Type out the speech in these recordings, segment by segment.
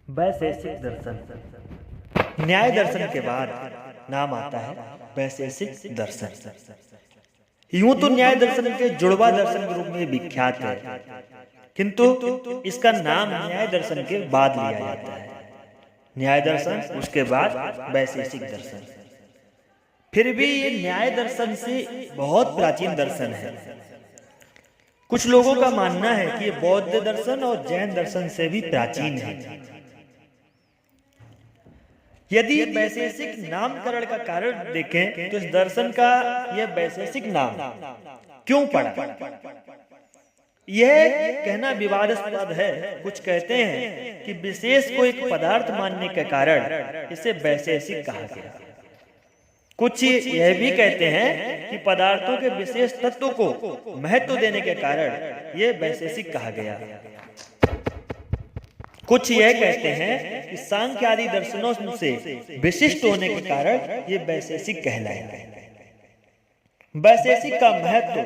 वैशेषिक दर्शन। न्याय दर्शन के बाद नाम आता है वैशेषिक दर्शन। यूं तो न्याय दर्शन के जुड़वा दर्शन के रूप में विख्यात है, किंतु इसका नाम न्याय दर्शन के बाद लिया जाता है। न्याय दर्शन, उसके बाद वैशेषिक दर्शन। फिर भी ये न्याय दर्शन से बहुत प्राचीन दर्शन है। कुछ लोगों का मानना है कि ये बौद्ध दर्शन और जैन दर्शन से भी प्राचीन है। यदि वैशेषिक नामकरण का कारण देखें तो इस दर्शन का यह वैशेषिक नाम क्यों पड़ा, यह कहना विवादास्पद है। कुछ कहते हैं कि विशेष को एक पदार्थ मानने के कारण इसे वैशेषिक कहा गया। कुछ यह भी कहते हैं कि पदार्थों के विशेष तत्व को महत्व देने के कारण यह वैशेषिक कहा गया। कुछ यह कहते हैं कि सांख्य आदि दर्शनों से विशिष्ट होने के कारण ये वैशेषिक कहलाए। वैशेषिक का महत्व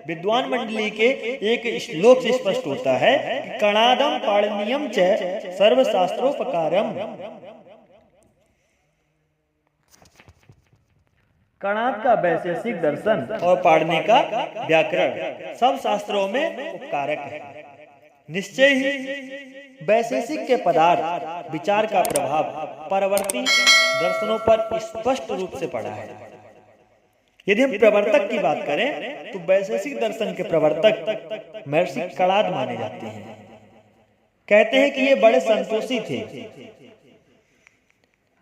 विद्वान मंडली के एक श्लोक से स्पष्ट होता है। कणादम पाणिनीयम च सर्वशास्त्रोपकारम। कणाद का वैशेषिक दर्शन और पाणिनि का व्याकरण सब शास्त्रों में उपकारक है। निश्चय ही वैशेषिक के पदार्थ विचार का प्रभाव परवर्ती दर्शनों पर स्पष्ट रूप से पड़ा है। यदि हम प्रवर्तक की बात करें तो वैशेषिक दर्शन के प्रवर्तक महर्षि कणाद माने जाते हैं। कहते हैं कि ये बड़े संतोषी थे,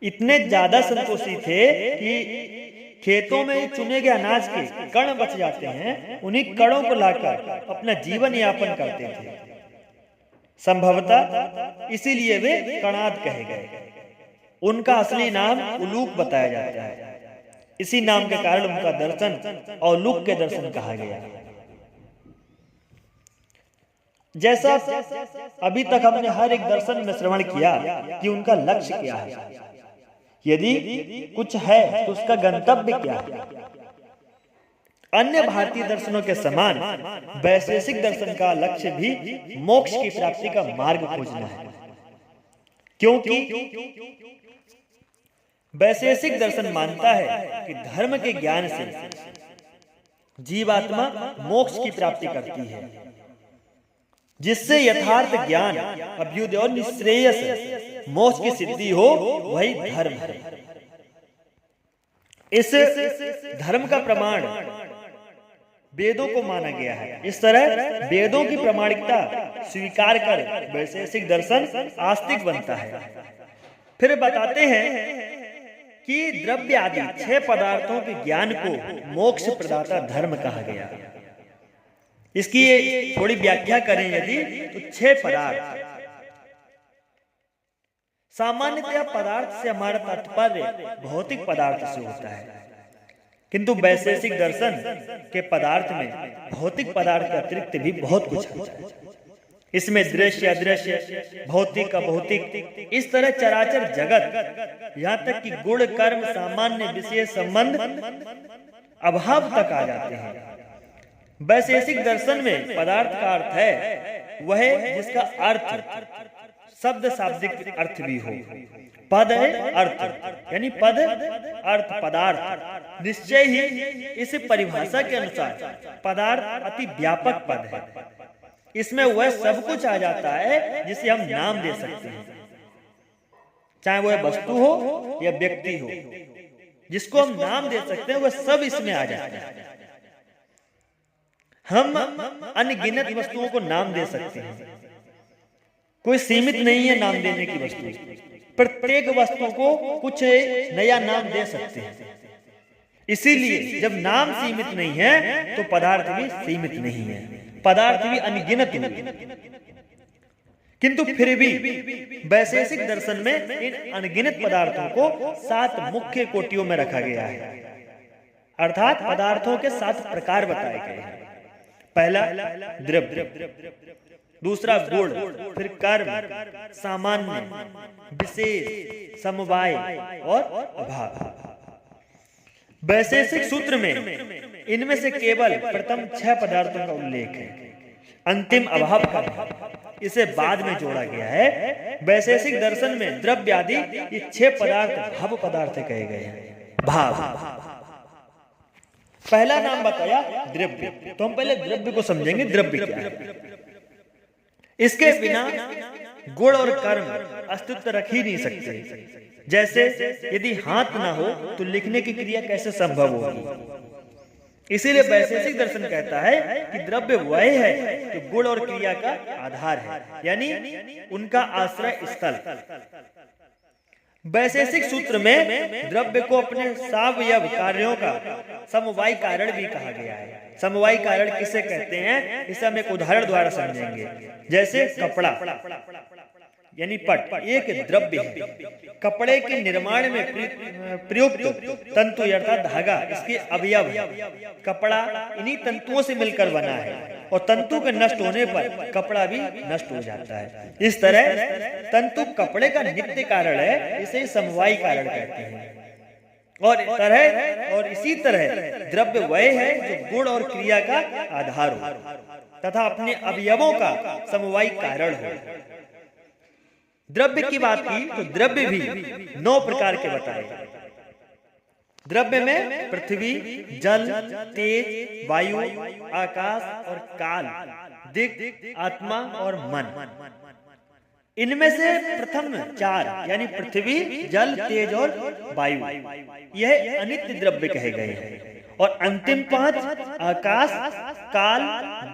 इतने ज्यादा संतोषी थे कि खेतों में चुने गए अनाज के कण बच जाते हैं, उन्हीं कणों को लाकर अपना जीवन यापन करते थे। संभवतः इसीलिए वे कणाद कहे गए। उनका असली नाम उलूक बताया जाता है। इसी नाम के कारण उनका दर्शन औलूक के दर्शन कहा गया। जैसा अभी तक हमने हर एक दर्शन में श्रवण किया कि उनका लक्ष्य क्या है, यदि कुछ है तो उसका गंतव्य क्या है। अन्य भारतीय दर्शनों के समान वैशेषिक दर्शन का लक्ष्य भी मोक्ष की प्राप्ति का मार्ग खोजना है, क्योंकि वैशेषिक दर्शन मानता है कि धर्म के ज्ञान से जीवात्मा मोक्ष की प्राप्ति करती है, जिससे यथार्थ ज्ञान, अभ्युदय और निश्रेयस मोक्ष की सिद्धि हो, वही धर्म है। इस धर्म का प्रमाण वेदों को माना गया है। इस तरह वेदों की प्रामाणिकता स्वीकार कर वैशेषिक दर्शन आस्तिक बनता है। फिर बताते हैं कि द्रव्य आदि 6 पदार्थों के ज्ञान को मोक्ष प्रदाता धर्म कहा गया। इसकी थोड़ी व्याख्या करें यदि तो 6 पदार्थ। सामान्यतया पदार्थ से हमारा तात्पर्य भौतिक पदार्थ से होता है, किंतु वैशेषिक दर्शन के पदार्थ में भौतिक पदार्थ के अतिरिक्त भी बहुत कुछ है। इसमें दृश्य, अदृश्य, भौतिक, अभौतिक, इस तरह चराचर जगत, यहाँ तक कि गुण, कर्म, सामान्य, विशेष, संबंध, अभाव तक आ जाते हैं। वैशेषिक दर्शन में पदार्थ का अर्थ है वह जिसका अर्थ शब्द शाब्दिक अर्थ भी हो। पद है अर्थ, यानी पद अर्थ पदार्थ। निश्चय ही इस परिभाषा के अनुसार पदार्थ अति व्यापक पद है। इसमें वह सब कुछ आ जाता है जिसे हम नाम दे सकते हैं, चाहे वह वस्तु हो या व्यक्ति हो। जिसको हम नाम दे सकते हैं वह सब इसमें आ जाता है। हम अनगिनत वस्तुओं को नाम दे सकते हैं, कोई सीमित नहीं है नाम देने की वस्तु। प्रत्येक वस्तु को कुछ नया नाम दे सकते हैं। इसीलिए जब नाम सीमित नहीं है तो पदार्थ भी सीमित नहीं है, पदार्थ भी अनगिनत होंगे। किंतु फिर भी वैशेषिक दर्शन में इन अनगिनत पदार्थों को 7 मुख्य कोटियों में रखा गया है, अर्थात पदार्थों के 7 प्रकार बताए गए हैं। पहला द्रव्य, दूसरा गुण, फिर कर्म, सामान्य, विशेष, समवाय और अभाव। वैशेषिक सूत्र में इनमें से केवल प्रथम 6 पदार्थों का उल्लेख है, अंतिम अभाव का। इसे बाद में जोड़ा गया है। वैशेषिक दर्शन में द्रव्य आदि ये 6 पदार्थ भाव पदार्थ कहे गए हैं। भाव, पहला नाम बताया द्रव्य, तो हम पहले द्रव्य को समझेंगे। द्रव्य क्या है? इसके बिना गुण और कर्म अस्तित्व रख ही नहीं सकते। जैसे यदि हाथ ना हो तो लिखने की क्रिया कैसे संभव होगी? इसीलिए वैशेषिक दर्शन कहता है कि द्रव्य वह है जो गुण और क्रिया का आधार है, यानी उनका आश्रय स्थल। वैशेषिक सूत्र में द्रव्य को अपने सावयव कार्यों का समवायी कारण भी कहा गया है। समवायी कारण किसे कहते हैं, इसे हम एक उदाहरण द्वारा समझेंगे। जैसे कपड़ा यानी पट एक द्रव्य है। कपड़े के निर्माण में प्रयुक्त तंतु अर्थात धागा इसके अवयव है। कपड़ा इन्हीं तंतुओं से मिलकर बना है और तंतु के नष्ट होने पर कपड़ा भी नष्ट हो जाता है। इस तरह तंतु कपड़े का नित्य कारण है, इसे समवायी कारण कहते हैं। और इसी तरह द्रव्य वह है जो गुण और क्रिया का आधार हो तथा अपने अवयवों का समवायी कारण हो। द्रव्य की बात की तो द्रव्य भी 9 प्रकार के बताए। द्रव्य में पृथ्वी, जल, तेज, वायु, आकाश और काल, दिक्, आत्मा और मन। इनमें से प्रथम 4 यानी पृथ्वी, जल, तेज और वायु यह अनित्य द्रव्य कहे गए हैं और अंतिम 5 आकाश, काल,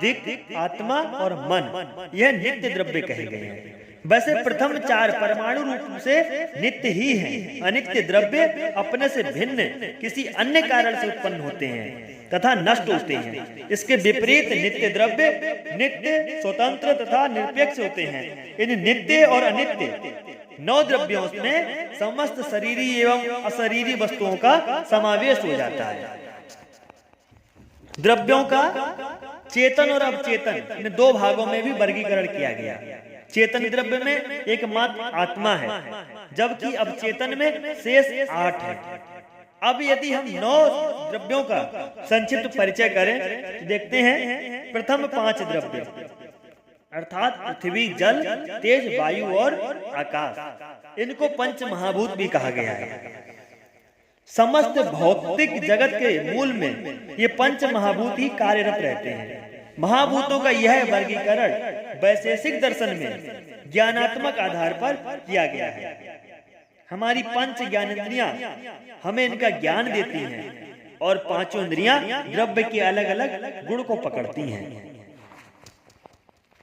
दिक्, आत्मा और मन यह नित्य द्रव्य कहे गए हैं। वैसे प्रथम 4 परमाणु रूप से नित्य ही हैं। अनित्य द्रव्य अपने से भिन्न किसी अन्य कारण से उत्पन्न होते हैं तथा नष्ट होते हैं। इसके विपरीत नित्य द्रव्य नित्य, स्वतंत्र तथा निरपेक्ष होते हैं। इन नित्य और अनित्य 9 द्रव्यों में समस्त शरीरी एवं अशरीरी वस्तुओं का समावेश हो जाता है। द्रव्यों का चेतन और अवचेतन इन 2 भागों में भी वर्गीकरण किया गया। चेतन द्रव्य में एकमात्र आत्मा है, जबकि अवचेतन में शेष 8 है। अब यदि हम 9 द्रव्यों का संक्षिप्त परिचय करें तो देखते हैं प्रथम 5 द्रव्य अर्थात पृथ्वी, जल, तेज, वायु और आकाश, इनको पंच महाभूत भी कहा गया है। समस्त भौतिक जगत के मूल में ये पंच महाभूत ही कार्यरत रहते हैं। महाभूतों का यह वर्गीकरण वैशेषिक दर्शन में ज्ञानात्मक आधार पर किया गया है। हमारी 5 ज्ञानेंद्रियां हमें इनका ज्ञान देती हैं और 5 इंद्रियां द्रव्य के अलग अलग गुण को पकड़ती हैं।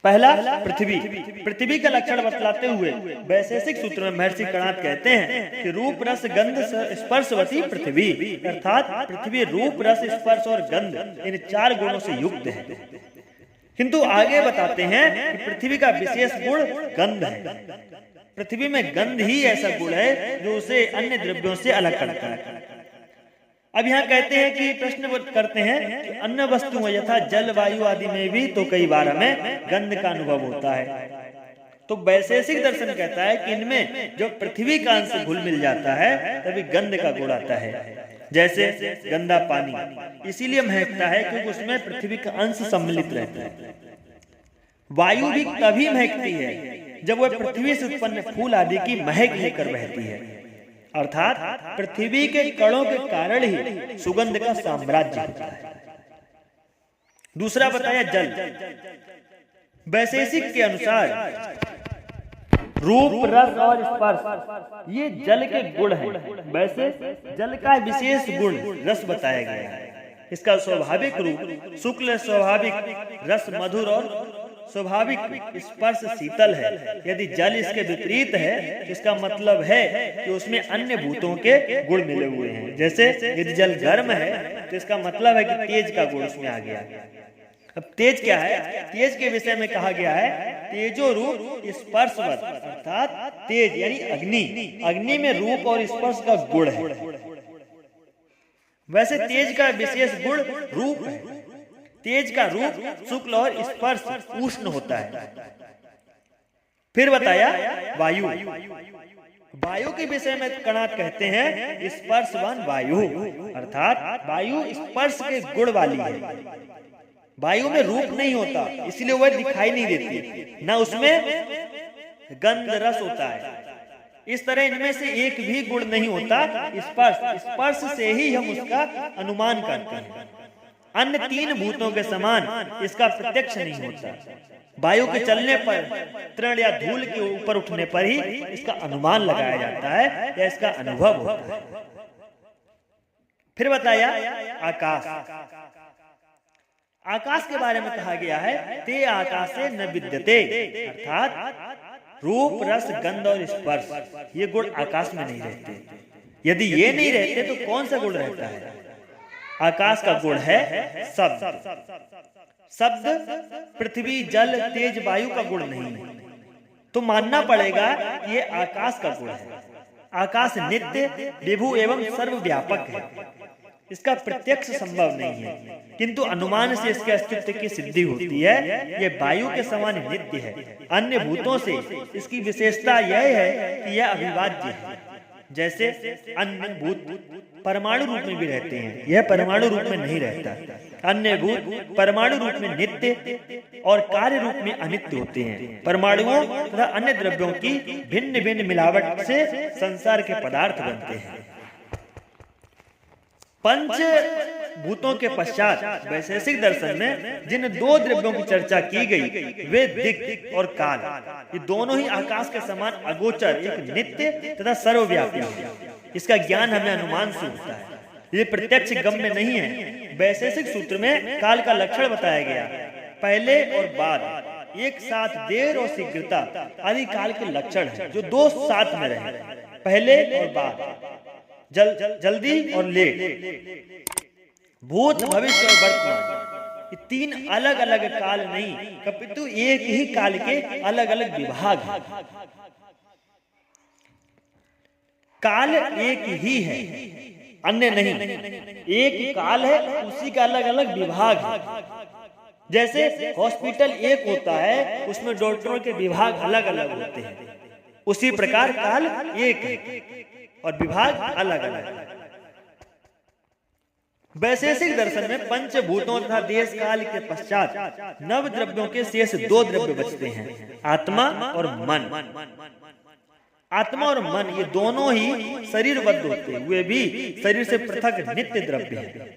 पहला पृथ्वी। पृथ्वी का लक्षण बतलाते हुए वैशेषिक सूत्र में महर्षि कणाद कहते हैं कि रूप, रस, गंध, स्पर्शवती पृथ्वी, अर्थात पृथ्वी रूप, रस, स्पर्श और गंध इन 4 गुणों से युक्त है। किंतु आगे बताते हैं कि पृथ्वी का विशेष गुण गंध है। पृथ्वी में गंध ही ऐसा गुण है जो उसे अन्य द्रव्यों से अलग करता है। अब यहाँ कहते हैं कि प्रश्न करते हैं कि अन्य वस्तुओं यथा जल, वायु आदि में भी तो कई बार हमें गंध का अनुभव होता है। तो वैशेषिक दर्शन कहता है कि इनमें जो पृथ्वी का अंश घुल मिल जाता है तभी गंध का गुण आता है। जैसे गंदा पानी इसीलिए महकता है क्योंकि उसमें पृथ्वी का अंश सम्मिलित रहता है। वायु भी तभी महकती है जब वह पृथ्वी से उत्पन्न फूल आदि की महक लेकर बहती है, अर्थात पृथ्वी के कणों के कारण ही सुगंध का साम्राज्य होता है। दूसरा बताया जल। वैशेषिक के अनुसार रूप, रस और स्पर्श ये जल के गुण हैं। वैसे जल का विशेष गुण रस बताया गया है। इसका स्वाभाविक रूप शुक्ल, स्वाभाविक रस मधुर और स्वाभाविक स्पर्श शीतल है। यदि जल इसके विपरीत है तो इसका मतलब है कि उसमें अन्य भूतों के गुण मिले हुए हैं। जैसे यदि जल गर्म है तो इसका मतलब है कि तेज का गुण उसमें आ गया। अब तेज क्या है? तेज के विषय में कहा गया है तेजो रूप स्पर्शवत, अर्थात तेज यानी अग्नि। अग्नि में रूप और स्पर्श का गुण है। वैसे तेज का विशेष गुण रूप है। तेज का रूप शुक्ल और स्पर्श उष्ण होता है। फिर बताया वायु। वायु के विषय में कणाद कहते हैं स्पर्शवान वायु, अर्थात वायु स्पर्श के गुण वाली है। वायु में रूप नहीं होता, इसलिए वह दिखाई नहीं देती, न उसमें गंध रस होता है। इस तरह इनमें से एक भी गुण नहीं होता। स्पर्श से ही हम उसका अनुमान करते हैं। अन्य तीन भूतों के समान इसका प्रत्यक्ष नहीं होता। वायु के चलने पर, तृण या धूल के ऊपर उठने पर ही इसका अनुमान लगाया जाता है या इसका अनुभव होता है। फिर बताया आकाश। आकाश के बारे में कहा गया है, ते आकाशे न विद्यते, अर्थात रूप, रस, गंध और स्पर्श ये गुण आकाश में नहीं रहते। यदि ये नहीं रहते तो कौन सा गुण रहता है? आकाश का गुण है शब्द। शब्द पृथ्वी, जल, तेज, वायु का गुण नहीं है। तो मानना पड़ेगा ये आकाश का गुण है। आकाश नित्य, विभु एवं सर्वव्यापक है। इसका प्रत्यक्ष संभव नहीं है, किंतु अनुमान से इसके अस्तित्व की सिद्धि होती है। यह वायु के समान नित्य है। अन्य भूतों से इसकी विशेषता यह है कि यह अविभाज्य है। जैसे अन्य भूत परमाणु रूप में भी रहते हैं, यह परमाणु रूप में नहीं रहता। अन्य भूत परमाणु रूप में नित्य और कार्य रूप में अनित्य होते हैं। परमाणुओं तथा अन्य द्रव्यों की भिन्न भिन्न मिलावट से संसार के पदार्थ बनते हैं। पंच भूतों के पश्चात वैशेषिक दर्शन में जिन दो द्रव्यों की चर्चा की गई वे दिक् और काल, ये दोनों ही आकाश के समान अगोचर, एक नित्य तथा सर्वव्यापी है। इसका ज्ञान हमें अनुमान से होता है, ये प्रत्यक्ष गम्य नहीं है। वैशेषिक सूत्र में काल का लक्षण बताया गया, पहले और बाद, एक साथ, देर और शीघ्रता आदि काल के लक्षण है जो दो साथ में रहे। पहले और बाद, जल्दी और लेट, भूत, भविष्य और वर्तमान, ये तीन अलग अलग काल नहीं, अपितु एक ही काल के अलग अलग विभाग हैं। काल एक ही है, अन्य नहीं। एक काल है, उसी का अलग अलग विभाग है। जैसे हॉस्पिटल एक होता है, उसमें डॉक्टरों के विभाग अलग अलग होते हैं, उसी प्रकार काल एक है और विभाग अलग अलग। वैशेषिक दर्शन में पंचभूतों तथा देश काल के पश्चात नव द्रव्यों के शेष दो द्रव्य बचते हैं, आत्मा और मन। आत्मा और मन ये दोनों ही शरीरबद्ध होते हुए भी शरीर से पृथक नित्य द्रव्य हैं।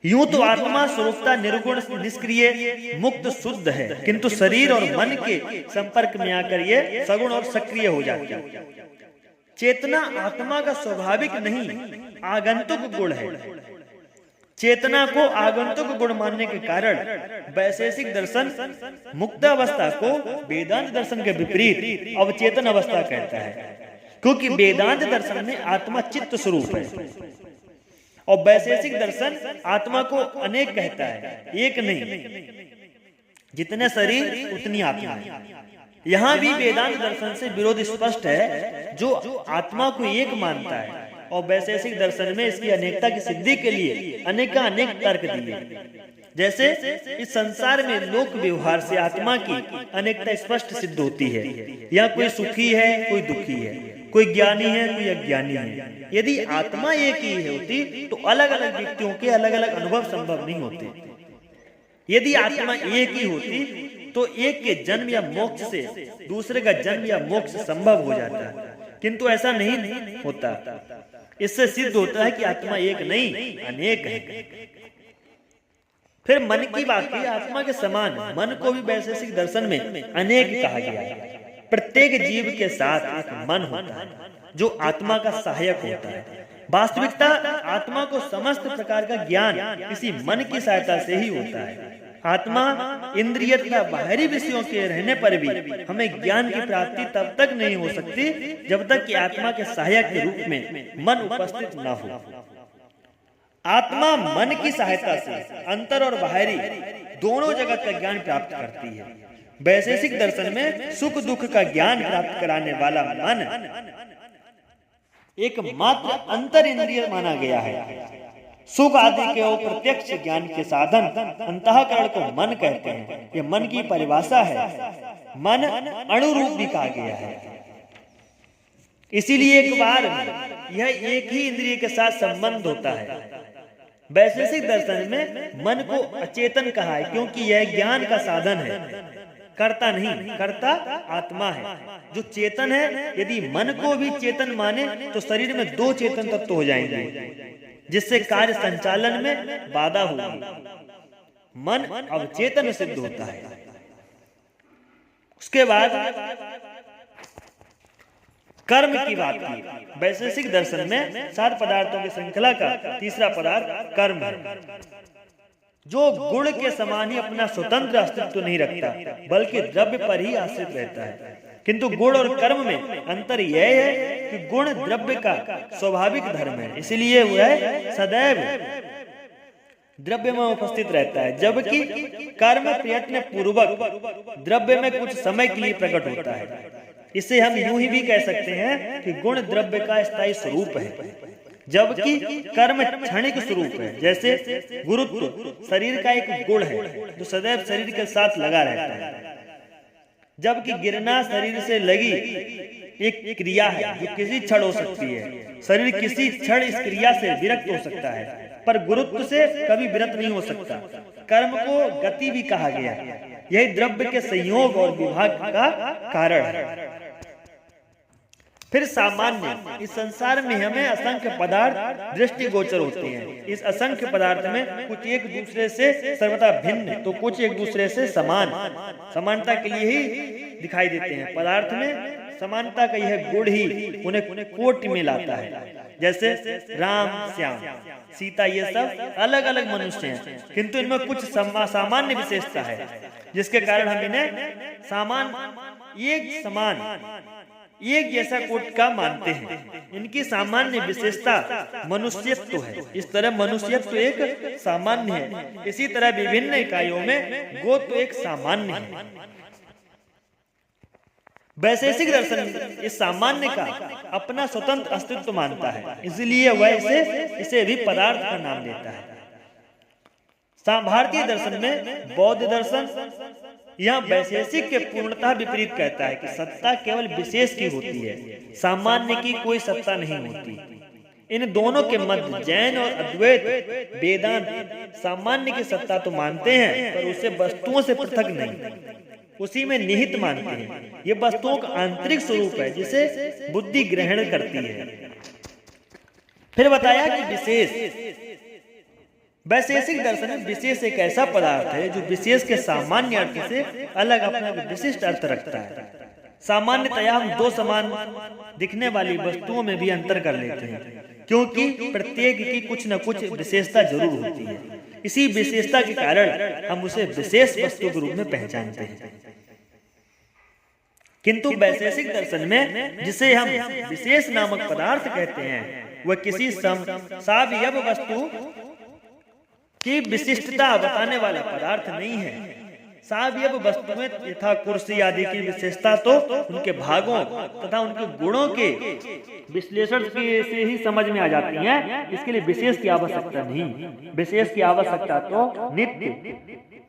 यूं तो आत्मा स्वरूपता निर्गुण, निष्क्रिय, मुक्त, शुद्ध है, किंतु शरीर और मन के संपर्क में आकर ये सगुण और सक्रिय हो जाती है। चेतना आत्मा का स्वाभाविक नहीं, आगंतुक गुण है। चेतना को आगंतुक गुण मानने के कारण वैशेषिक दर्शन मुक्तावस्था को वेदांत दर्शन के विपरीत अवचेतन अवस्था कहता है, क्योंकि वेदांत दर्शन में आत्मा चित्त स्वरूप है और वैशेषिक दर्शन आत्मा को अनेक कहता है, एक नहीं। जितने शरीर उतनी आत्मा है। यहाँ भी वेदांत दर्शन से विरोध स्पष्ट है, जो आत्मा को एक मानता है और वैशेषिक दर्शन में इसकी अनेकता की सिद्धि के लिए अनेक तर्क दिए। जैसे इस संसार में लोक व्यवहार से आत्मा की अनेकता स्पष्ट सिद्ध होती है। यहाँ कोई सुखी है, कोई दुखी है, कोई ज्ञानी है, कोई अज्ञानी है। यदि आत्मा एक ही होती तो अलग अलग व्यक्तियों के अलग अलग अनुभव संभव नहीं होते। यदि आत्मा एक ही होती तो एक के जन्म या मोक्ष से दूसरे का जन्म या मोक्ष संभव हो जाता है, किंतु ऐसा नहीं होता। इससे सिद्ध होता है कि आत्मा एक नहीं, अनेक है। फिर मन की बात की, आत्मा के समान मन को भी वैशेषिक दर्शन में अनेक कहा गया है। प्रत्येक जीव के साथ एक मन होता है जो आत्मा का सहायक होता है। वास्तविकता आत्मा को समस्त प्रकार का ज्ञान किसी मन की सहायता से ही होता है। आत्मा इंद्रिय तथा बाहरी विषयों के रहने पर भी हमें ज्ञान की प्राप्ति तब तक नहीं हो सकती जब तक कि आत्मा के सहायक के रूप में मन उपस्थित न हो। आत्मा मन की सहायता से अंतर और बाहरी दोनों जगत का ज्ञान प्राप्त करती है। वैशेषिक दर्शन में सुख दुख का ज्ञान प्राप्त कराने वाला मन एक मात्र अंतर इंद्रिय माना गया है। सुख आदि के प्रत्यक्ष ज्ञान के साधन अंतःकरण को मन कहते हैं। यह मन की परिभाषा है। मन अणुरूप भी कहा गया है। इसीलिए एक बार यह एक ही इंद्रिय के साथ संबंध होता है। वैशेषिक दर्शन में मन को अचेतन कहा है, क्योंकि यह ज्ञान का साधन है, कर्ता नहीं, कर्ता आत्मा है। जो चेतन है, यदि मन को भी चेतन माने तो शरीर में दो चेतन तत्व हो जाएंगे, जिससे कार्य संचालन में बाधा होगी। मन अवचेतन सिद्ध होता है। उसके बाद कर्म की बात की। वैशेषिक दर्शन में 7 पदार्थों की श्रृंखला का तीसरा पदार्थ कर्म है, जो गुण के समान ही अपना स्वतंत्र अस्तित्व नहीं रखता, बल्कि द्रव्य पर ही आश्रित रहता है। किंतु गुण और कर्म में अंतर यह है कि गुण द्रव्य का स्वाभाविक धर्म है, इसलिए वह सदैव द्रव्य में उपस्थित रहता है, जबकि कर्म प्रयत्न पूर्वक द्रव्य में कुछ समय के लिए प्रकट होता है। इसे हम यूं ही भी कह सकते हैं कि गुण द्रव्य का स्थायी स्वरूप है, जबकि कर्म क्षणिक स्वरूप है। जैसे गुरुत्व शरीर का एक गुण है जो सदैव शरीर के साथ लगा रहता है, जबकि गिरना शरीर से लगी एक क्रिया है जो किसी क्षण हो सकती है। शरीर किसी क्षण इस क्रिया से विरक्त हो सकता है, पर गुरुत्व से कभी विरक्त नहीं हो सकता। कर्म को गति भी कहा गया, यही द्रव्य के संयोग और विभाग का कारण है। फिर सामान्य, इस संसार में हमें असंख्य पदार्थ दृष्टिगोचर होते हैं। इस असंख्य पदार्थ में कुछ एक दूसरे से सर्वथा भिन्न तो कुछ एक दूसरे से समान, समानता के लिए ही दिखाई देते हैं। पदार्थ में समानता का यह गुण ही उन्हें कोटि में लाता है। जैसे राम, श्याम, सीता, ये सब अलग अलग मनुष्य हैं, किंतु इनमें कुछ सामान्य विशेषता है, जिसके कारण हम इन्हें समान एक जैसा कोट का मानते हैं। इनकी सामान्य विशेषता मनुष्यत्व है। इस तरह मनुष्यत्व एक सामान्य है, इसी तरह विभिन्न इकाइयों में गोत्व एक सामान्य है। वैशेषिक दर्शन इस सामान्य का अपना स्वतंत्र अस्तित्व मानता है, इसलिए वह इसे भी पदार्थ का नाम देता है। भारतीय दर्शन में बौद्ध दर्शन यह वैशेषिक के पूर्णतः विपरीत कहता है कि सत्ता केवल विशेष की होती है, सामान्य की कोई सत्ता नहीं होती। इन दोनों के मध्य जैन और अद्वैत वेदांत सामान्य की सत्ता तो मानते हैं, पर उसे वस्तुओं से पृथक नहीं, उसी में निहित मानते हैं। ये वस्तुओं का आंतरिक स्वरूप है, जिसे बुद्धि ग्रहण करती है। फिर बताया कि विशेष, वैशेषिक दर्शन में विशेष एक ऐसा पदार्थ है जो विशेष के सामान्य अर्थ से अलग अपना विशिष्ट अर्थ रखता है। सामान्यतया हम दो समान दिखने वाली वस्तुओं में भी अंतर कर लेते हैं, क्योंकि प्रत्येक की कुछ न कुछ विशेषता जरूर होती है। इसी विशेषता के कारण हम उसे विशेष वस्तु के रूप में पहचानते हैं। किंतु वैशेषिक दर्शन में जिसे हम विशेष नामक पदार्थ कहते हैं, वह किसी सावयव वस्तु की विशिष्टता बताने वाला पदार्थ नहीं है। सावयव वस्तु में यथा कुर्सी आदि की विशेषता तो उनके भागों तथा उनके गुणों के विश्लेषण से ही समझ में आ जाती है। इसके लिए विशेष की आवश्यकता नहीं। विशेष की आवश्यकता तो नित्य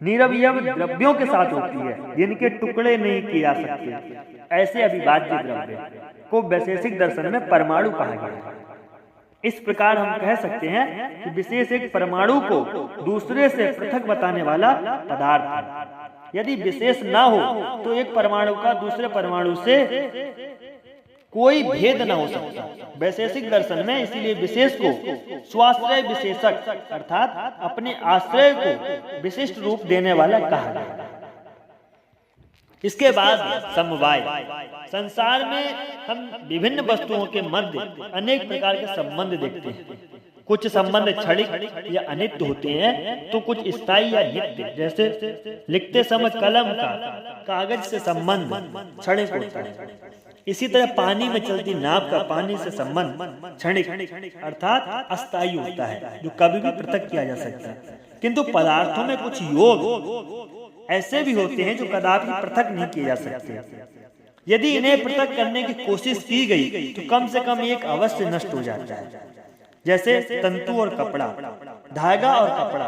निरवयव द्रव्यों के साथ होती है, जिनके टुकड़े नहीं किए जा सकते। ऐसे अविभाज्य द्रव्य को वैशेषिक दर्शन में परमाणु कहा गया है। इस प्रकार हम कह सकते हैं कि विशेष एक परमाणु को दूसरे से पृथक बताने वाला पदार्थ है। यदि विशेष ना हो तो एक परमाणु का दूसरे परमाणु से कोई भेद न हो सकता। वैशेषिक दर्शन में इसीलिए विशेष को स्वाश्रय विशेषक अर्थात अपने आश्रय को विशिष्ट रूप देने वाला कहा गया। इसके बाद समवाय। संसार में हम विभिन्न वस्तुओं के मध्य अनेक प्रकार के संबंध देखते हैं। कुछ संबंध क्षणिक या अनित्य होते हैं, तो कुछ स्थायी या नित्य। जैसे लिखते समय कलम का कागज से संबंध क्षणिक होता है, इसी तरह पानी में चलती नाव का पानी से संबंध क्षणिक अर्थात अस्थायी होता है, जो कभी भी पृथक किया जा सकता है। किंतु पदार्थों में कुछ योग ऐसे भी होते हैं जो कदापि पृथक नहीं किए जा सकते। यदि इन्हें पृथक करने की कोशिश की गई तो कम से कम एक अवश्य नष्ट हो जाता है। जैसे तंतु और कपड़ा, धागा और कपड़ा,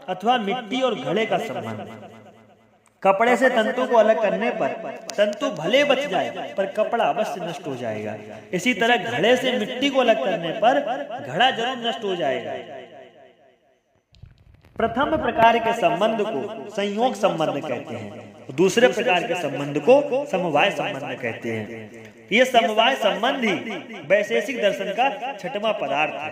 अथवा मिट्टी और घड़े का संबंध। कपड़े से तंतु को अलग करने पर तंतु भले बच जाए, पर कपड़ा अवश्य नष्ट हो जाएगा। इसी तरह घड़े से मिट्टी को अलग करने पर घड़ा जरूर नष्ट हो जाएगा। प्रथम प्रकार के संबंध को संयोग संबंध कहते हैं, दूसरे प्रकार के संबंध को समवाय संबंध कहते हैं। ये समवाय संबंध ही वैशेषिक दर्शन का छठवां पदार्थ है।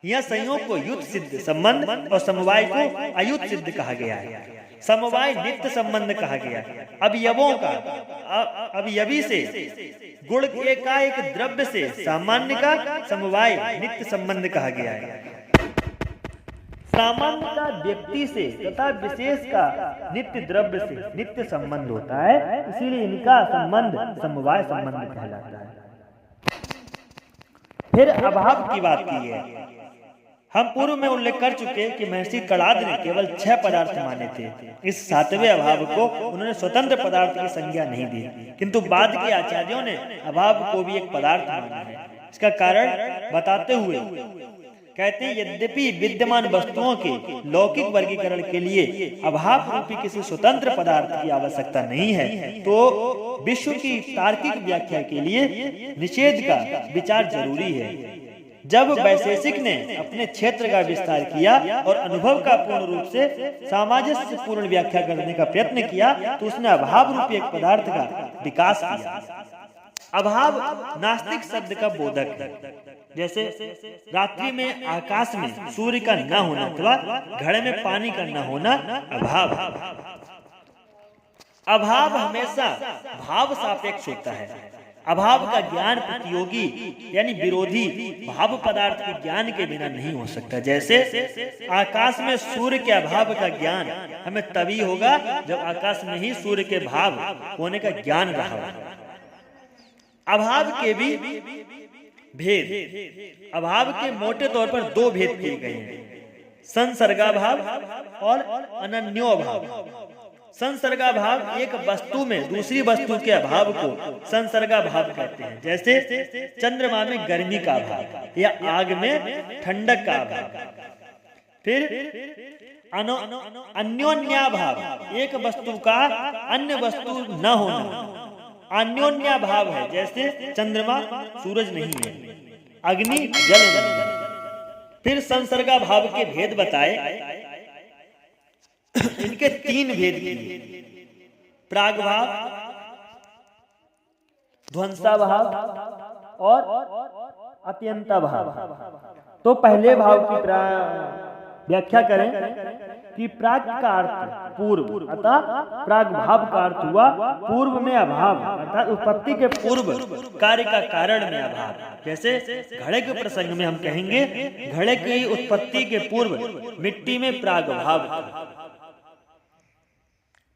यह संयोग को युत सिद्ध संबंध और समवाय को अयुत सिद्ध कहा गया है। समवाय नित्य संबंध कहा गया है। अवयवों का अवयवी से गुण का एक द्रव्य से सामान्य का समवाय नित्य संबंध कहा गया है। सामान्य का व्यक्ति से तथा विशेष का नित्य द्रव्य से नित्य संबंध होता है, इसीलिए इनका संबंध समवाय संबंध कहलाता है। फिर अभाव की बात की है। हम पूर्व में उल्लेख कर चुके कि महर्षि कणाद ने केवल 6 पदार्थ माने थे। इस 7वें अभाव को उन्होंने स्वतंत्र पदार्थ की संज्ञा नहीं दी, किंतु बाद के आचार्यों ने अभाव को भी एक पदार्थ माना है। इसका कारण बताते हुए कहते हैं, यद्यपि विद्यमान वस्तुओं के लौकिक वर्गीकरण के लिए अभाव रूपी किसी स्वतंत्र पदार्थ की आवश्यकता नहीं है, तो विश्व की तार्किक व्याख्या के लिए निषेध का विचार जरूरी है। जब वैशेषिक ने अपने क्षेत्र का विस्तार किया और अनुभव का पूर्ण रूप से सामंजस्य पूर्ण व्याख्या करने का प्रयत्न किया, तो उसने अभाव रूपी एक पदार्थ का विकास किया। अभाव नास्तिक शब्द का बोधक है। जैसे रात्रि में आकाश में सूर्य का न होना अथवा घड़े में पानी का न होना अभाव। अभाव हमेशा भाव सापेक्ष होता है। अभाव का ज्ञान प्रतियोगी यानी विरोधी भाव पदार्थ के ज्ञान के बिना नहीं हो सकता। जैसे आकाश में सूर्य के अभाव का ज्ञान हमें तभी होगा जब आकाश में ही सूर्य के भाव होने का ज्ञान रहा। अभाव के भी भेद, अभाव के मोटे तौर पर 2 भेद किए गए हैं, संसर्गाभाव और अनन्योभाव। संसर्गाभाव एक वस्तु में दूसरी वस्तु के अभाव को संसर्गाभाव कहते हैं। जैसे चंद्रमा में गर्मी का अभाव या आग में ठंडक का अभाव। फिर अन्योन्याभाव, एक वस्तु का अन्य वस्तु न होना अन्योन्याभाव है। जैसे चंद्रमा सूरज नहीं है, अग्नि जल नहीं। फिर संसर्गाभाव के भेद बताए। इनके 3 भेद किए, प्रागभाव, ध्वंसाभाव और अत्यंताभाव। तो पहले भाव की व्याख्या करें कि प्राग का अर्थ पूर्व, अतः प्राग भाव का अर्थ हुआ पूर्व में अभाव, अर्थात उत्पत्ति के पूर्व कार्य का कारण में अभाव। जैसे घड़े के प्रसंग में हम कहेंगे, घड़े की उत्पत्ति के पूर्व मिट्टी में प्राग भाव।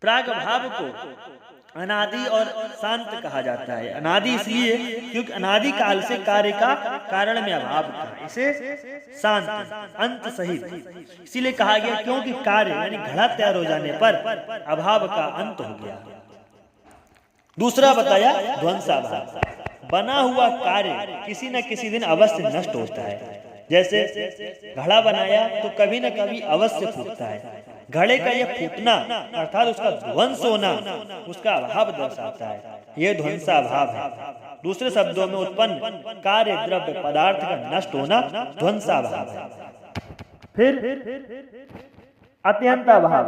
प्राग भाव को अनादि और शांत कहा जाता है। अनादि इसलिए क्योंकि अनादि काल से कार्य का कारण में अभाव था, इसे शांत अंत सहित इसीलिए कहा गया क्योंकि कार्य यानी घड़ा तैयार हो जाने पर अभाव का अंत हो गया। दूसरा बताया ध्वंसाभाव, बना हुआ कार्य किसी न किसी दिन अवश्य नष्ट होता है। जैसे घड़ा बनाया तो कभी न कभी अवश्य फूटता है। घड़े का यह फूटना अर्थात उसका ध्वंस होना उसका अभाव दर्शाता है, यह ध्वंसाभाव है। दूसरे शब्दों में उत्पन्न कार्य द्रव्य पदार्थ का नष्ट होना ध्वंसाभाव है। फिर अत्यंताभाव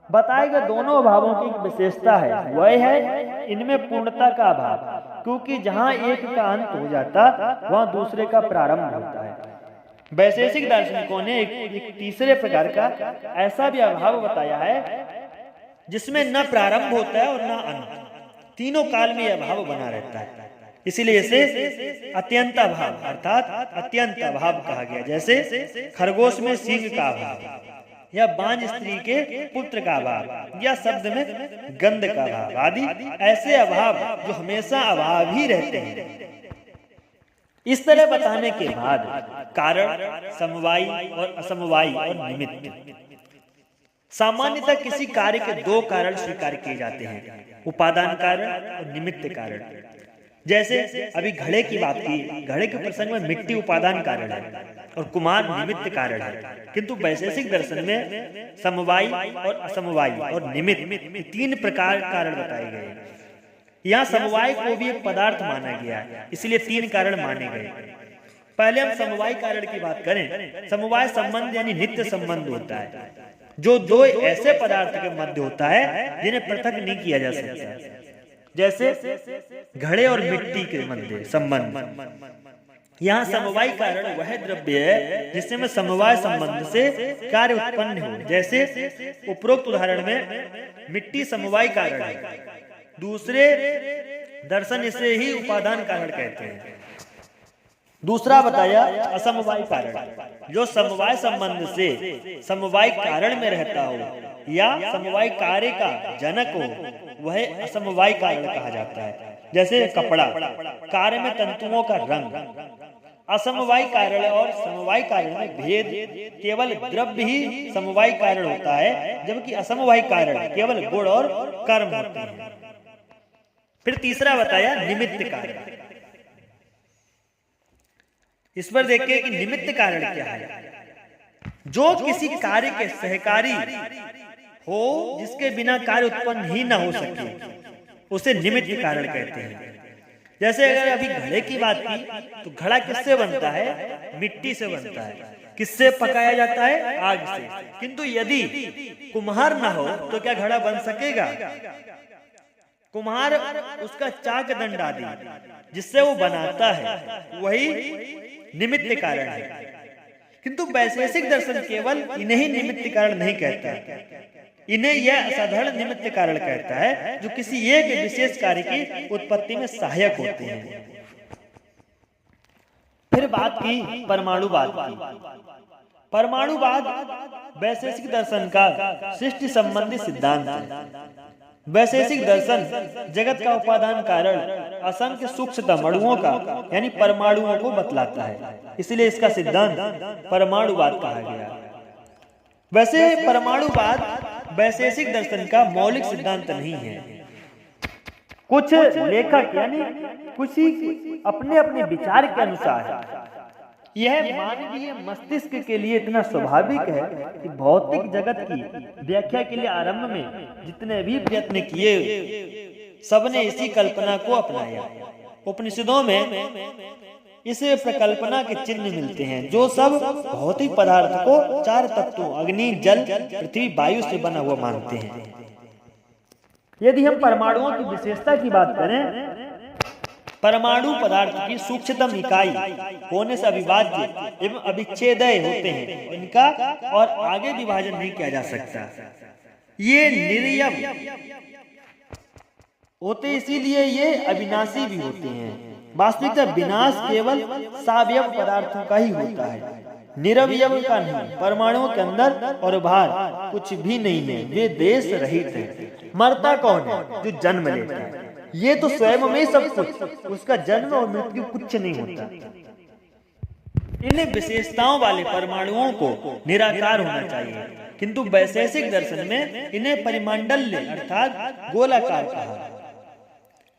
बताए गए दोनों अभावों की विशेषता है, वह है इनमें पूर्णता का अभाव, क्योंकि जहां एक का अंत हो जाता वहां दूसरे का प्रारंभ होता है। वैशेषिक दार्शनिकों ने एक तीसरे प्रकार का ऐसा भी अभाव बताया है जिसमें न प्रारंभ होता है और न अंत, तीनों काल में यह अभाव बना रहता है। इसीलिए इसे अत्यंत अभाव अर्थात अत्यंत अभाव कहा गया। जैसे खरगोश में सींग का अभाव या बांझ स्त्री के पुत्र का अभाव या शब्द में गंध का अभाव आदि ऐसे अभाव जो हमेशा अभाव ही रहते हैं। इस तरह बताने के बाद कारण, समवायी और असमवायी और निमित्त। सामान्यतः किसी कार्य के 2 कारण स्वीकार किए जाते हैं, उपादान कारण और निमित्त कारण। जैसे अभी घड़े की बात की, घड़े के प्रसंग में मिट्टी उपादान कारण है और कुमार निमित्त कारण है, किंतु वैशेषिक दर्शन में समवायी और असमवायी और निमित्त 3 प्रकार कारण बताए गए हैं। यहाँ समवाय को भी एक पदार्थ माना गया है, इसलिए 3 कारण माने गए। पहले हम समवाय कारण की बात करें। समवाय संबंध यानी नित्य संबंध होता है, जो दो ऐसे पदार्थ के मध्य होता है जिन्हें पृथक नहीं किया जा सकता। जैसे घड़े और मिट्टी के मध्य संबंध। यहाँ समवाय कारण वह द्रव्य है जिससे में समवाय संबंध से कार्य उत्पन्न हो। जैसे उपरोक्त उदाहरण में मिट्टी समवाय कारण है, दूसरे दर्शन इसे ही उपादान कारण कहते हैं। दूसरा बताया असमवाय कारण, जो समवाय संबंध से समवाय कारण में रहता हो या समवाय कार्य का जनक हो, वह असमवाय कारण कहा जाता है। जैसे कपड़ा, कार्य में तंतुओं का रंग। असमवाय कारण और समवाय कारण में भेद केवल द्रव्य ही समवाय कारण होता है, जबकि असमवाय कारण केवल गुण और कर्म होते हैं। फिर तीसरा बताया निमित्त कारण। इस पर देखिए कि निमित्त कारण क्या है। जो किसी कार्य के सहकारी हो, जिसके बिना कार्य उत्पन्न ही ना हो सके, उसे निमित्त कारण कहते हैं। जैसे अगर अभी घड़े की बात की तो घड़ा किससे बनता है? मिट्टी से बनता है। किससे पकाया जाता है? आग से। किंतु यदि कुम्हार ना हो तो क्या घड़ा बन सकेगा? कुम्हार उसका चाक दंड आदि जिससे वो बनाता है, वही निमित्त कारण है। किंतु वैशेषिक दर्शन केवल इन्हें ही निमित्त कारण नहीं कहता, इन्हें यह असाधारण निमित्त कारण कहता है, जो किसी एक विशेष कार्य की उत्पत्ति में सहायक होते हैं। फिर बात की परमाणुवाद की। परमाणुवाद वैशेषिक दर्शन का सृष्टि संबंधी सिद्धांत है। वैशेषिक दर्शन जगत का उपादान कारण असंख्य सूक्ष्मतम अणुओं का यानी परमाणुओं को बतलाता है, इसलिए इसका सिद्धांत परमाणुवाद कहा गया। वैसे परमाणुवाद वैशेषिक दर्शन का मौलिक सिद्धांत नहीं है। कुछ लेखक यानी कुछ अपने अपने विचार के अनुसार यह मानवीय मस्तिष्क के लिए इतना स्वाभाविक है कि भौतिक जगत की व्याख्या के लिए आरंभ में जितने भी प्रयत्न किए, सबने इसी कल्पना को अपनाया। उपनिषदों में इस प्रकल्पना के चिन्ह मिलते हैं, जो सब भौतिक पदार्थ को चार तत्वों अग्नि, जल, पृथ्वी, वायु से बना हुआ मानते हैं। यदि हम परमाणुओं की विशेषता की बात करें, परमाणु पदार्थ की सूक्ष्मतम इकाई होने से अविभाज्य एवं अविच्छेदय होते हैं, इनका और आगे विभाजन नहीं किया जा सकता। ये निर्यव होते इसीलिए ये अविनाशी भी होते हैं। वास्तविकता विनाश केवल सावयव पदार्थों का ही होता है, निरवयव का नहीं। परमाणुओं के अंदर और बाहर कुछ भी नहीं है, वे देश रहित है। मरता कौन है? जो जन्म लेता है। ये तो स्वयं में सब कुछ, उसका जन्म और मृत्यु कुछ नहीं होता। इन विशेषताओं वाले परमाणुओं को निराकार होना चाहिए, किंतु वैशेषिक दर्शन में इन्हें परिमंडल अर्थात गोलाकार कहा।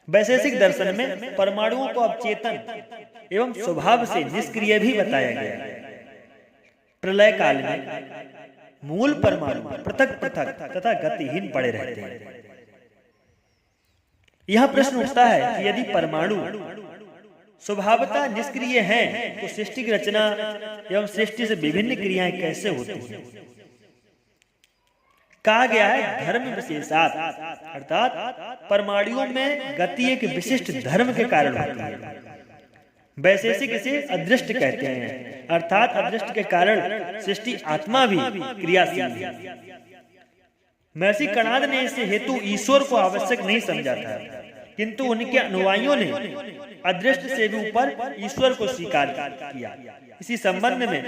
वैशेषिक दर्शन में परमाणुओं को अवचेतन एवं स्वभाव से निष्क्रिय भी बताया गया। प्रलय काल में मूल परमाणु पृथक पृथक तथा गतिहीन पड़े रहते हैं। यह प्रश्न उठता है कि यदि परमाणु स्वभावतः निष्क्रिय हैं, तो सृष्टि की रचना एवं सृष्टि से विभिन्न क्रियाएं कैसे होती हैं? कहा गया है धर्म विशेषात, अर्थात परमाणुओं में गति एक विशिष्ट धर्म के कारण होती है। वैशेषिक इसे अदृष्ट कहते हैं, अर्थात अदृष्ट के कारण सृष्टि आत्मा भी क्रियाशील है। महर्षि कणाद ने इसे हेतु ईश्वर को आवश्यक नहीं समझा था, किंतु उनके अनुयायियों ने अदृष्ट से भी ऊपर ईश्वर को स्वीकार किया। इसी संबंध में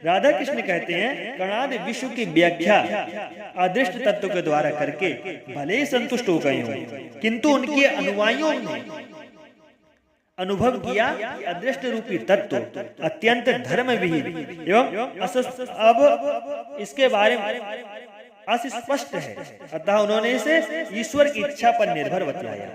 राधा कृष्ण कहते हैं, कणाद विश्व की व्याख्या अदृष्ट तत्व के द्वारा करके भले ही संतुष्ट हो गए हों, किंतु उनके अनुयायियों ने अनुभव किया कि अदृष्ट रूपी तत्व अत्यंत धर्म विहीन एवं अब इसके बारे में अस्पष्ट है, अतः उन्होंने इसे ईश्वर की इच्छा पर निर्भर बतलाया।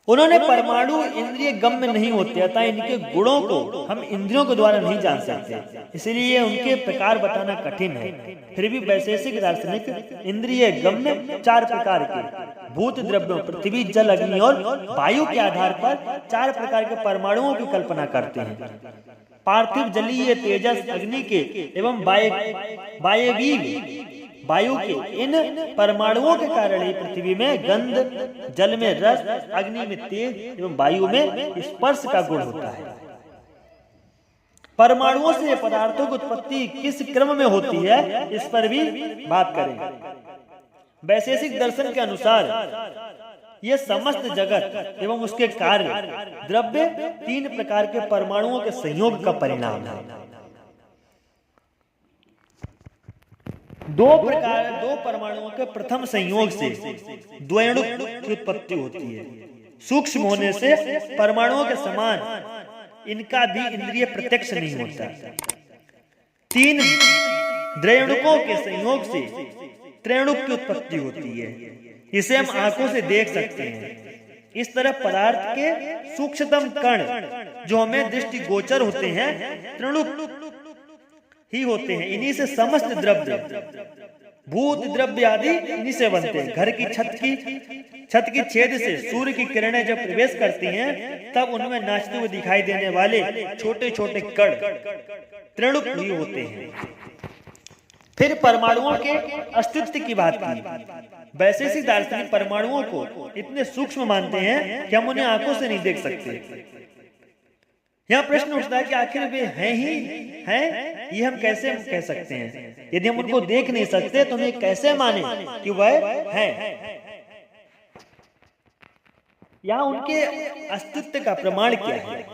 उन्होंने परमाणु इंद्रिय गम्य नहीं होते, अतः इनके गुणों को हम इंद्रियों के द्वारा नहीं जान सकते, इसलिए उनके प्रकार बताना कठिन है। फिर भी वैशेषिक दार्शनिक इंद्रिय गम्य चार प्रकार के भूत द्रव्यों पृथ्वी, जल, अग्नि और वायु के आधार पर 4 प्रकार के परमाणुओं की कल्पना करते हैं। पार्थिव, जलीय, तेजस, अग्नि के एवं वायवीय वायु के इन परमाणुओं के कारण ही पृथ्वी में गंध, जल में रस, अग्नि में तेज एवं वायु में स्पर्श का गुण होता है। परमाणुओं से पदार्थों की उत्पत्ति किस क्रम में होती है, इस पर भी बात करेंगे। वैशेषिक दर्शन के अनुसार यह समस्त जगत एवं उसके कार्य द्रव्य 3 प्रकार के परमाणुओं के संयोग का परिणाम है। 2 परमाणुओं के प्रथम संयोग से द्वैणुक की उत्पत्ति होती है। सूक्ष्म होने से परमाणुओं के समान इनका भी इंद्रिय प्रत्यक्ष नहीं होता। 3 द्वैणुकों के संयोग से त्रैणुक की उत्पत्ति होती है। इसे हम आंखों से देख सकते हैं। इस तरह पदार्थ के सूक्ष्मतम कण जो हमें दृष्टि गोचर होते हैं त्रैणुक ही होते हैं। इन्हीं से समस्त द्रव्य, भूत द्रव्य आदि इन्हीं से बनते हैं। घर की छत की छेद से सूर्य की किरणें जब प्रवेश करती हैं तब उनमें नाचते हुए दिखाई देने वाले छोटे छोटे कण त्रैणुक ही होते हैं। फिर परमाणुओं के अस्तित्व की बात की। वैशेषिक दार्शनिक परमाणुओं को इतने सूक्ष्म मानते हैं कि हम उन्हें आंखों से नहीं देख सकते। यहाँ प्रश्न उठता है कि आखिर वे हैं ही हैं, ये हम कैसे कह सकते हैं? यदि हम उनको देख नहीं सकते तो हम कैसे माने कि वह हैं? यहाँ उनके अस्तित्व का प्रमाण क्या है?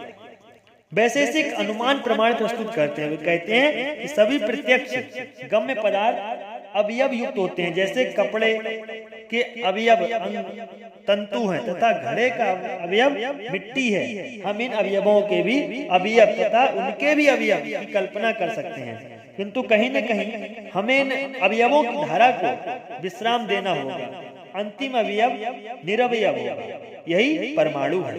वैशेषिक अनुमान प्रमाण प्रस्तुत करते हैं। वे कहते हैं कि सभी प्रत्यक्ष गम्य पदार्थ अवयव युक्त होते हैं, जैसे कपड़े के अवयव तंतु हैं तथा घड़े का अवयव मिट्टी है। हम इन अवयवों के भी अवयव तथा उनके भी अवयव की कल्पना कर सकते हैं, किंतु कहीं न कहीं हमें इन अवयवों की धारा को विश्राम देना होगा। अंतिम अवयव निरवयव होगा, यही परमाणु है।